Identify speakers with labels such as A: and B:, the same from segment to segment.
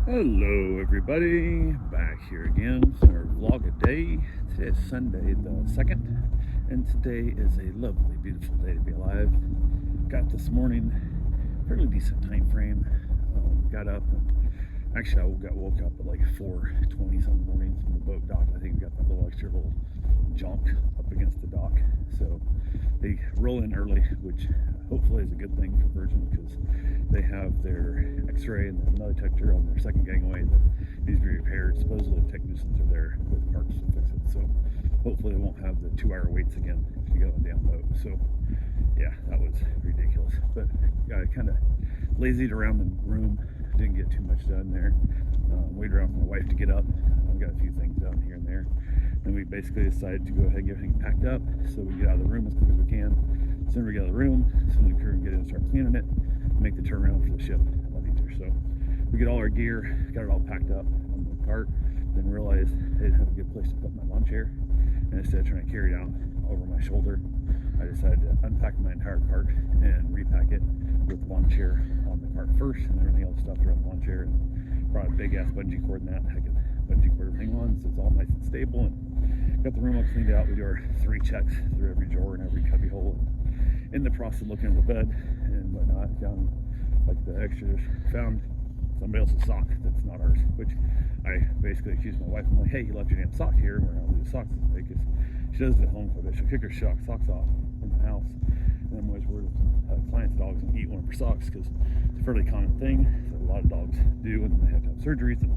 A: Hello everybody, back here again for our vlog a day. Today is Sunday the 2nd, and today is a lovely, beautiful day to be alive. Got this morning, fairly decent time frame. Got up, and actually I got woke up at like 4:20 some morning from the boat dock. I think we got that little extra little junk up against the dock. So they roll in early, which hopefully is a good thing for Virgin, because they have their x-ray and another detector on their second gangway that needs to be repaired. Supposedly the technicians are there with parts to fix it, so hopefully they won't have the 2-hour waits again if you get on the damn boat. So yeah, that was ridiculous, but I kind of lazied around the room, didn't get too much done there. Waited around for my wife to get up. Got a few things done here and there. Then we basically decided to go ahead and get everything packed up so we can get out of the room as quick as we can. As soon as we get out of the room, soon the crew can get in and start cleaning it, make the turnaround for the ship a lot easier. So we get all our gear, got it all packed up on the cart, then realized I didn't have a good place to put my lawn chair. And instead of trying to carry it out over my shoulder, I decided to unpack my entire cart and repack it with the lawn chair on the cart first, and everything else stuffed around the lawn chair. And brought a big ass bungee cord in that. I can bungee cord everything on, so it's all nice and stable. And got the room all cleaned out. We do our 3 checks through every drawer and every cubby hole. And in the process of looking at the bed and whatnot, found like the extras, found somebody else's sock that's not ours, which I basically accused my wife. I'm like, hey, you left your damn sock here. We're gonna lose socks because she does it at home quite a bit. She'll kick her socks off in the house. And I'm always worried clients' dogs and eat one of her socks, because it's a fairly common thing that a lot of dogs do, and they have to have surgeries and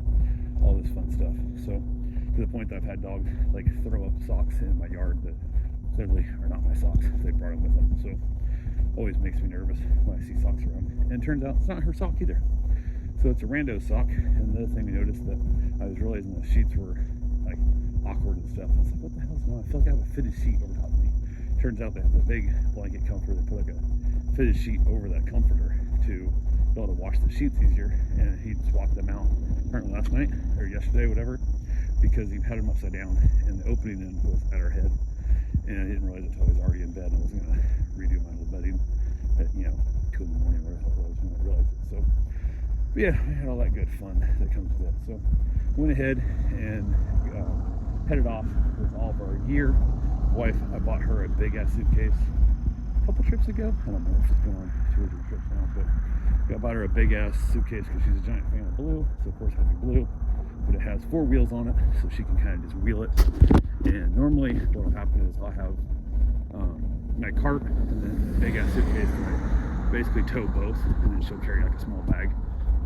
A: all this fun stuff. So to the point that I've had dogs like throw up socks in my yard that clearly are not my socks. They brought them with them. So always makes me nervous when I see socks around. And it turns out it's not her sock either. So it's a rando sock. And the other thing we noticed, that I was realizing the sheets were like awkward and stuff. I was like, what the hell's going on? I feel like I have a fitted sheet over top of me. Turns out they have the big blanket comforter. They put like a fitted sheet over that comforter to be able to wash the sheets easier, and he swapped them out apparently last night or yesterday, whatever, because he had them upside down and the opening end was at our head, and I didn't realize it until I was already in bed, and I wasn't gonna redo my little bedding at 2 in the morning, where I was when I realized it. So but yeah, I had all that good fun that comes with it. So went ahead and headed off with all of our gear. Wife, I bought her a big ass suitcase a couple trips ago. I don't know if she's been on 2 or 3 trips now, but I bought her a big ass suitcase because she's a giant fan of blue. So of course it has to be blue, but it has 4 wheels on it, so she can kind of just wheel it. And normally what will happen is I'll have my cart and then the big ass suitcase, and I basically tow both, and then she'll carry like a small bag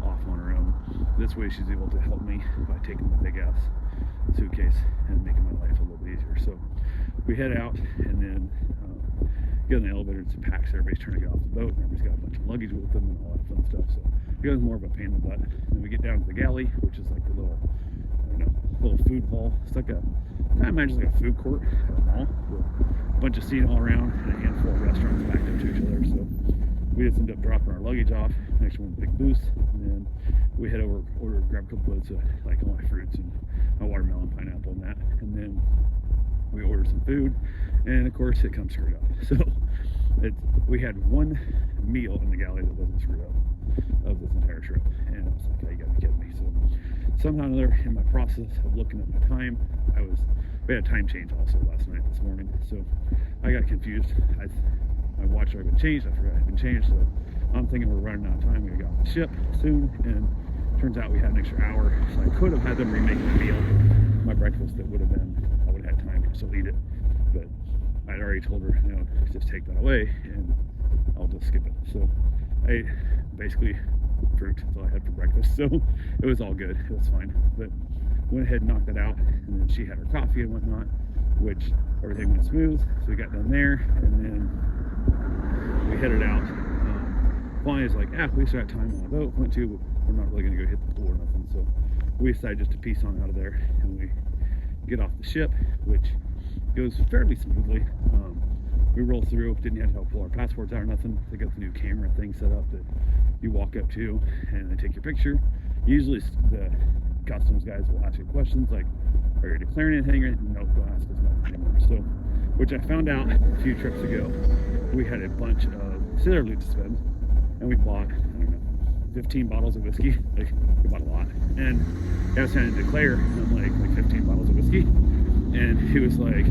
A: off on her own. This way she's able to help me by taking the big ass suitcase and making my life a little bit easier. So we head out, and then get in the elevator to pack, so everybody's trying to get off the boat, and everybody's got a bunch of luggage with them and all that fun stuff. So it was more of a pain in the butt. And then we get down to the galley, which is like the little, little food hall. It's like I imagine like a food court at a mall with a bunch of seating all around and a handful of restaurants backed up to each other. So we just ended up dropping our luggage off next to one of the big booths, and then we head over, grab a couple of like all my fruits and my watermelon, pineapple, and that, and then we ordered some food, and of course it comes screwed up. So we had one meal in the galley that wasn't screwed up of this entire trip, and I was like, oh, you gotta be kidding me. So somehow or another, in my process of looking at my time, we had a time change also this morning, so I got confused. My watch had been changed, I forgot it had been changed, so I'm thinking we're running out of time. We gotta get off the ship soon, and turns out we had an extra hour, so I could have had them remake the meal, my breakfast. That would have been, I would have had time to still eat it, but I'd already told her, just take that away and I'll just skip it. So I ate basically fruit. That's all I had for breakfast, so it was all good. It was fine. But went ahead and knocked that out, and then she had her coffee and whatnot, which everything went smooth. So we got done there, and then we headed out. Finally, it's like, we still got time on the boat. Went to, we're not really going to go hit the pool or nothing, so we decided just to peace on out of there, and we get off the ship, which goes fairly smoothly. We roll through, didn't have to pull our passports out or nothing. They got the new camera thing set up that you walk up to and they take your picture. Usually the customs guys will ask you questions like, are you declaring anything? Nope, don't ask us nothing anymore. So, which I found out a few trips ago. We had a bunch of sailor loot to spend, and we bought, 15 bottles of whiskey. Like, we bought a lot. And I was trying to declare, and I'm like 15 bottles of whiskey. And he was like,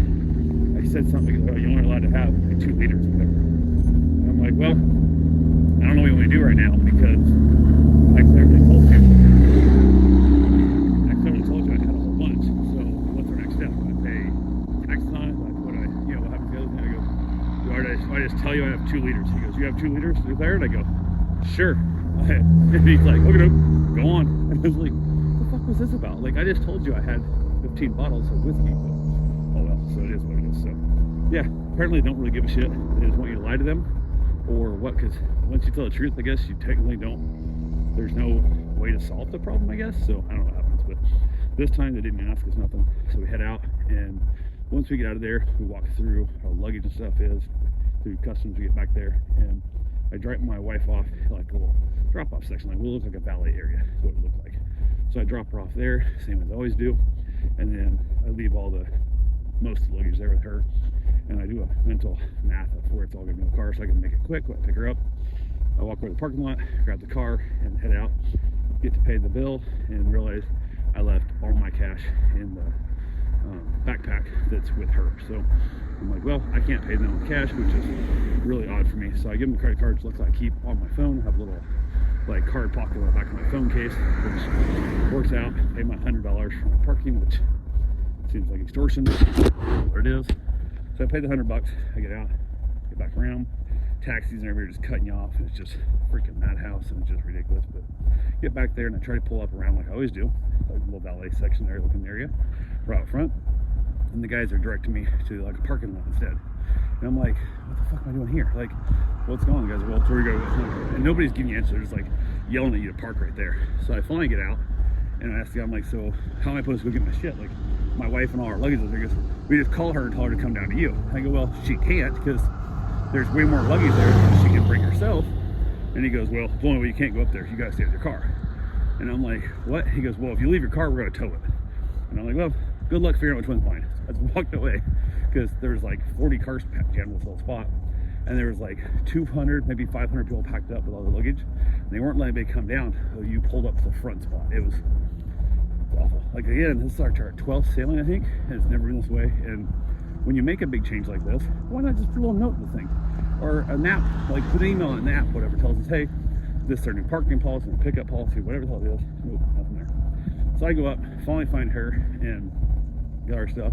A: I said something, oh, you're only allowed to have like 2 liters or whatever. And I'm like, well, I don't know what you want to do right now, because I clearly told you I had a whole bunch. So what's our next step? Do I pay tax on it? Like, what happens to the other thing? I go, why I just tell you I have 2 liters? He goes, you have 2 liters declared? I go, sure. And he's like, okay, go on. And I was like, what the fuck was this about? Like, I just told you I had 15 bottles of whiskey. But, oh well, so it is what it is. So yeah, apparently they don't really give a shit. They just want you to lie to them, or what? Because once you tell the truth, I guess you technically don't. There's no way to solve the problem, I guess. So I don't know what happens, but this time they didn't ask us nothing. So we head out, and once we get out of there, we walk through our luggage and stuff is through customs. We get back there, and I drop my wife off like a little drop-off section. Like, we'll look like a valet area. That's what it looked like. So I drop her off there, same as I always do, and then I leave most of the luggage there with her, and I do a mental math of where it's all gonna be in the car, so I can make it quick when I pick her up. I walk over to the parking lot, grab the car, and head out. Get to pay the bill, and realize I left all my cash in the backpack that's with her. So I'm like, well, I can't pay them with cash, which is really odd for me. So I give them the credit cards, looks like I keep on my phone. I have a little like card pocket on the back of my phone case, which works out. Pay my $100 for my parking, which seems like extortion, but it is. So I pay the $100. I get out, get back around. Taxis and everybody are just cutting you off, and it's just freaking madhouse, and it's just ridiculous. But get back there, and I try to pull up around like I always do, like a little valet section there, looking area, right out front. And the guys are directing me to like a parking lot instead. And I'm like, what the fuck am I doing here? Like, what's going on? The guys are, well, it's where we go. And nobody's giving you answers. They're just like yelling at you to park right there. So I finally get out, and I ask the guy, I'm like, so how am I supposed to go get my shit? Like, my wife and all our luggage is there. He goes, we just call her and tell her to come down to you. I go, well, she can't, because there's way more luggage there than she can bring herself. And he goes, well, the only way you can't go up there, you gotta stay with your car. And I'm like, what? He goes, well, if you leave your car, we're gonna tow it. And I'm like, well, good luck figuring out which one's mine. I just walked away, because there's like 40 cars jammed in this little spot, and there was like 200, maybe 500 people packed up with all their luggage, and they weren't letting anybody come down. So you pulled up to the front spot. It was awful. Like, again, this is our 12th sailing, I think, and it's never been this way. And when you make a big change like this, why not just put a little note in the thing, or a NAP, like put an email on an app, whatever, tells us, hey, this is our new parking policy, or pickup policy, whatever the hell it is. Nope, nothing there. So I go up, finally find her, and got our stuff.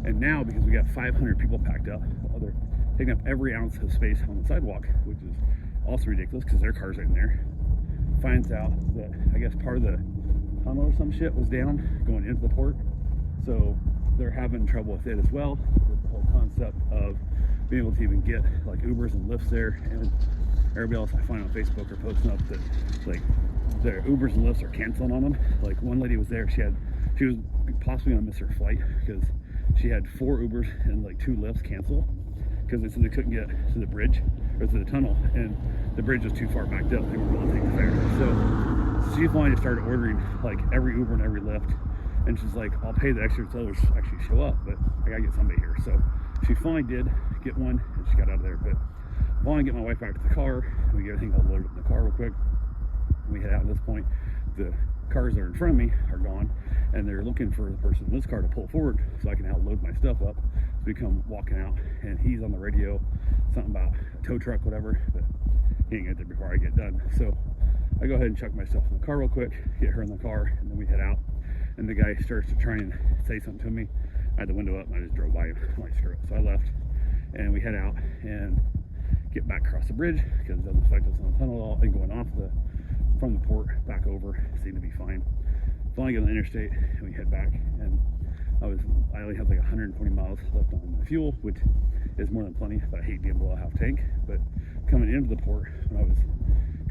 A: And now, because we got 500 people packed up, well, they're taking up every ounce of space on the sidewalk, which is also ridiculous, because their cars are in there. Finds out that, I guess, part of the tunnel or some shit was down going into the port, so they're having trouble with it as well, with the whole concept of being able to even get like Ubers and Lyfts there. And everybody else I find on Facebook are posting up that like their Ubers and Lyfts are canceling on them. Like, one lady was there, she was possibly gonna miss her flight, because she had 4 Ubers and like 2 Lyfts cancel, because they said they couldn't get to the bridge or to the tunnel, and the bridge was too far backed up. They weren't able to take the fare. So she finally just started ordering like every Uber and every Lyft, and she's like, I'll pay the extra until others actually show up, but I gotta get somebody here. So she finally did get one, and she got out of there. But I finally get my wife back to the car, and we get everything all loaded up in the car real quick. We head out at this point. The cars that are in front of me are gone, and they're looking for the person in this car to pull forward so I can now load my stuff up. So we come walking out, and he's on the radio, something about a tow truck, whatever, but he ain't get there before I get done. So I go ahead and chuck my stuff in the car real quick, get her in the car, and then we head out. And the guy starts to try and say something to me. I had the window up, and I just drove by him. I'm like, screw it. So I left, and we head out and get back across the bridge, because it doesn't affect us on the tunnel at all, and going off from the port back over seemed to be fine. Finally get on the interstate, and we head back, and I only had like 120 miles left on my fuel, which is more than plenty, but I hate being below a half tank. But coming into the port, when I was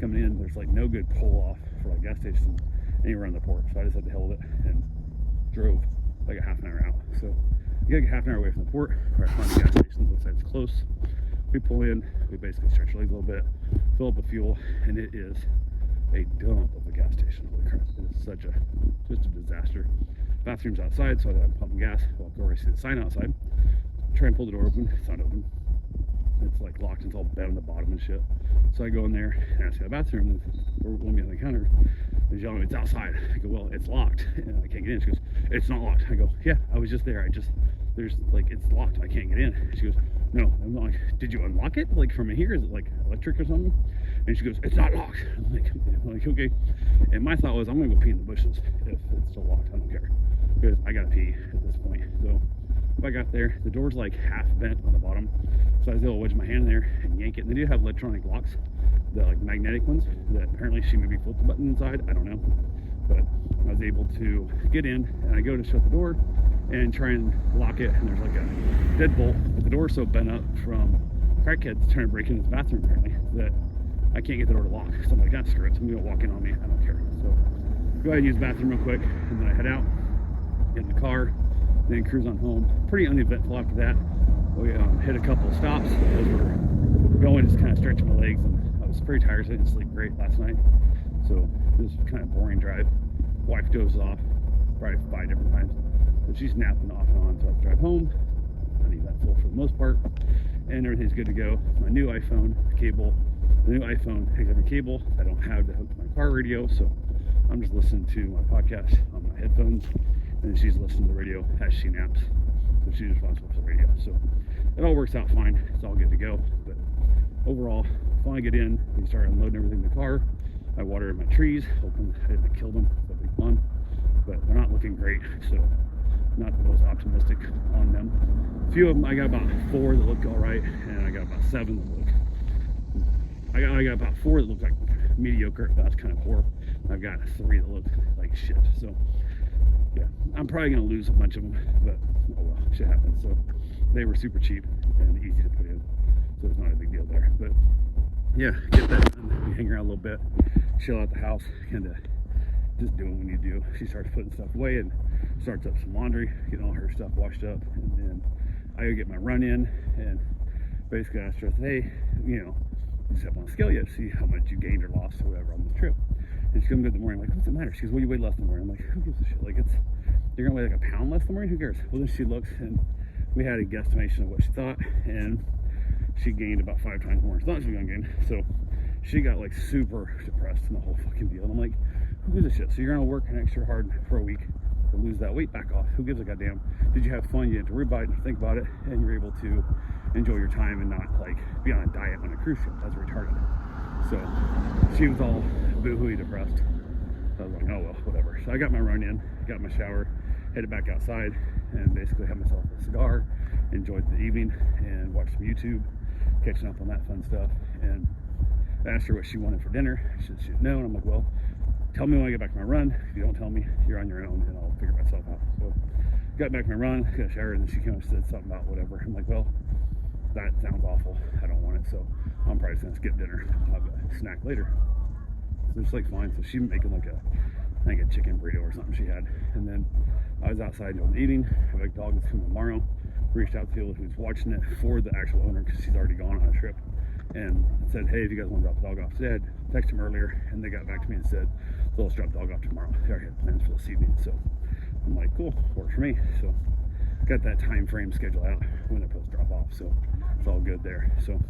A: coming in, there's like no good pull off for like gas station anywhere on the port, so I just had to hold it and drove like a half an hour out. So you gotta get half an hour away from the port, where I find the gas station, looks like it's close. We pull in, we basically stretch our legs a little bit, fill up the fuel, and it is a dump of a gas station. Holy crap, it is just a disaster. Bathroom's outside, so I'm pumping gas. Well, go over and see the sign outside. Try and pull the door open, it's not open. It's like locked, and it's all bent on the bottom and shit. So I go in there and ask for the bathroom, and we're on the counter. She's yelling, it's outside. I go, well, it's locked and I can't get in. She goes, it's not locked. I go, yeah, I was just there. There's like, it's locked. I can't get in. She goes, no. I'm like, did you unlock it? Like from here? Is it like electric or something? And she goes, it's not locked. I'm like, okay. And my thought was, I'm gonna go pee in the bushes if it's still locked. I don't care, because I gotta pee at this point. So if I got there, the door's like half bent on the bottom. So I was able to wedge my hand in there and yank it. And they do have electronic locks, the like magnetic ones that apparently she maybe flipped the button inside. I don't know. But I was able to get in, and I go to shut the door and try and lock it, and there's like a deadbolt, but the door's so bent up from crackheads trying to break into this bathroom apparently that I can't get the door to lock. So I'm like, ah, screw it, somebody will walk in on me, I don't care. So go ahead and use the bathroom real quick, and then I head out, get in the car, then cruise on home. Pretty uneventful after that. We hit a couple of stops as we're going, just kind of stretching my legs, and I was pretty tired, so I didn't sleep great last night. So it was kind of boring drive. Wife dozes off probably 5 different times. So she's napping off and on throughout the drive home. Uneventful for the most part. And everything's good to go. My new iPhone cable, the new iPhone has every cable I don't have to hook to my car radio. So I'm just listening to my podcast on my headphones. And she's listening to the radio as she naps. So she's responsible for the radio. So it all works out fine. It's all good to go. But overall, when I get in, we start unloading everything in the car. I watered my trees, hoping I didn't kill them. That'd be fun. But they're not looking great, so not the most optimistic on them. A few of them, I got about 4 that look all right, and I got about 7 that look. I got about 4 that look like mediocre. That's kind of poor. I've got 3 that look like shit. So yeah, I'm probably gonna lose a bunch of them, but oh well, shit happens. So they were super cheap and easy to put in, so it's not a big deal there. But yeah, get that done. We hang around a little bit, chill out the house, kind of just doing what you do. She starts putting stuff away and starts up some laundry, getting all her stuff washed up, and then I go get my run in and basically asked her, hey, you just have on a scale yet to see how much you gained or lost or whatever on this trip. And she comes in the morning, I'm like, what's the matter? She goes, well, you weighed less in the morning. I'm like, who gives a shit? Like, you're gonna weigh like a pound less in the morning? Who cares? Well, then she looks, and we had a guesstimation of what she thought, and she gained about 5 times more than she thought she was gonna gain. So she got like super depressed in the whole fucking deal. And I'm like, who gives a shit? So you're gonna work an extra hard for a week to lose that weight back off. Who gives a goddamn? Did you have fun? You didn't have to worry about it and think about it, and you're able to enjoy your time and not like be on a diet on a cruise ship. That's retarded. So she was all boo-hooey depressed. So I was like, oh well, whatever. So I got my run in, got my shower, headed back outside, and basically had myself a cigar, enjoyed the evening, and watched some YouTube, catching up on that fun stuff. And I asked her what she wanted for dinner. She said she didn't know, and I'm like, well, tell me when I get back to my run. If you don't tell me, you're on your own, and I'll figure myself out. So got back to my run, got a shower, and then she came and said something about whatever. I'm like, well, that sounds awful. I don't want it, so I'm probably just gonna skip dinner. I'll have a snack later. So it's like fine. So she's making like I think a chicken burrito or something she had. And then I was outside doing eating. I have a dog that's coming tomorrow. Reached out to people who's watching it for the actual owner because she's already gone on a trip, and said, hey, if you guys want to drop the dog off today, I texted them earlier, and they got back to me and said, so let's drop the dog off tomorrow. They already had plans for this evening. So I'm like, cool, works for me. So got that time frame scheduled out when they're supposed to drop off. So it's all good there. So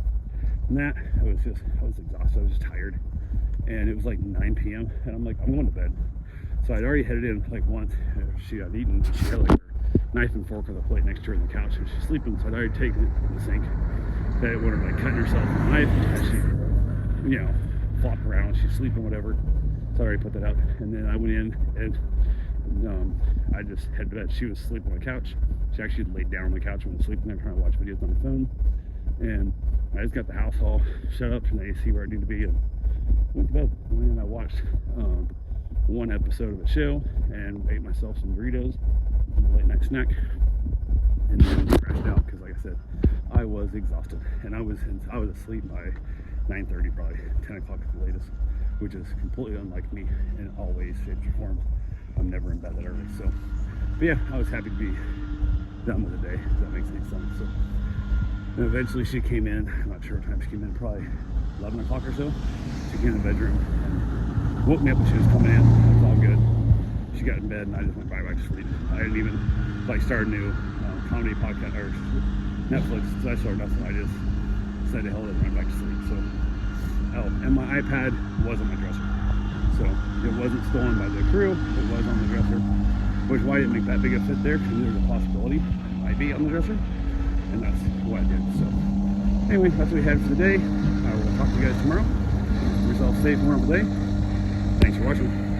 A: and that, I was exhausted. I was just tired. And it was like 9 p.m. and I'm like, I'm going to bed. So I'd already headed in like once. She had eaten. She had like her knife and fork on the plate next to her on the couch, and she's sleeping. So I'd already taken it to the sink. That it would have like cutting herself with a knife as she, flopped around. She's sleeping, whatever. So I already put that up. And then I went in and I just headed to bed. She was sleeping on the couch. She actually laid down on the couch when I was sleeping there trying to watch videos on the phone. And I just got the house all shut up and the AC where I need to be, and went to bed. And then I watched one episode of a show and ate myself some burritos, a late night snack, and then crashed out because, like I said, I was exhausted, and I was asleep by 9:30, probably 10 o'clock at the latest, which is completely unlike me in all ways, shapes, or forms. I'm never in bed that early. So, but yeah, I was happy to be done with the day, if that makes any sense. So, and eventually she came in. I'm not sure what time she came in, probably 11 o'clock or so. She came in the bedroom and woke me up when she was coming in. It was all good. She got in bed and I just went right back to sleep. I didn't even start a new comedy podcast or Netflix. So I started nothing. I just decided to hell it went back to sleep. So, oh, and my iPad was on my dresser. So it wasn't stolen by the crew, it was on the dresser. Which why I didn't make that big a fit there, because there's a possibility it might be on the dresser. And that's what I did. So anyway, that's what we had for the day. I will talk to you guys tomorrow. Have yourself a safe, wonderful day. Thanks for watching.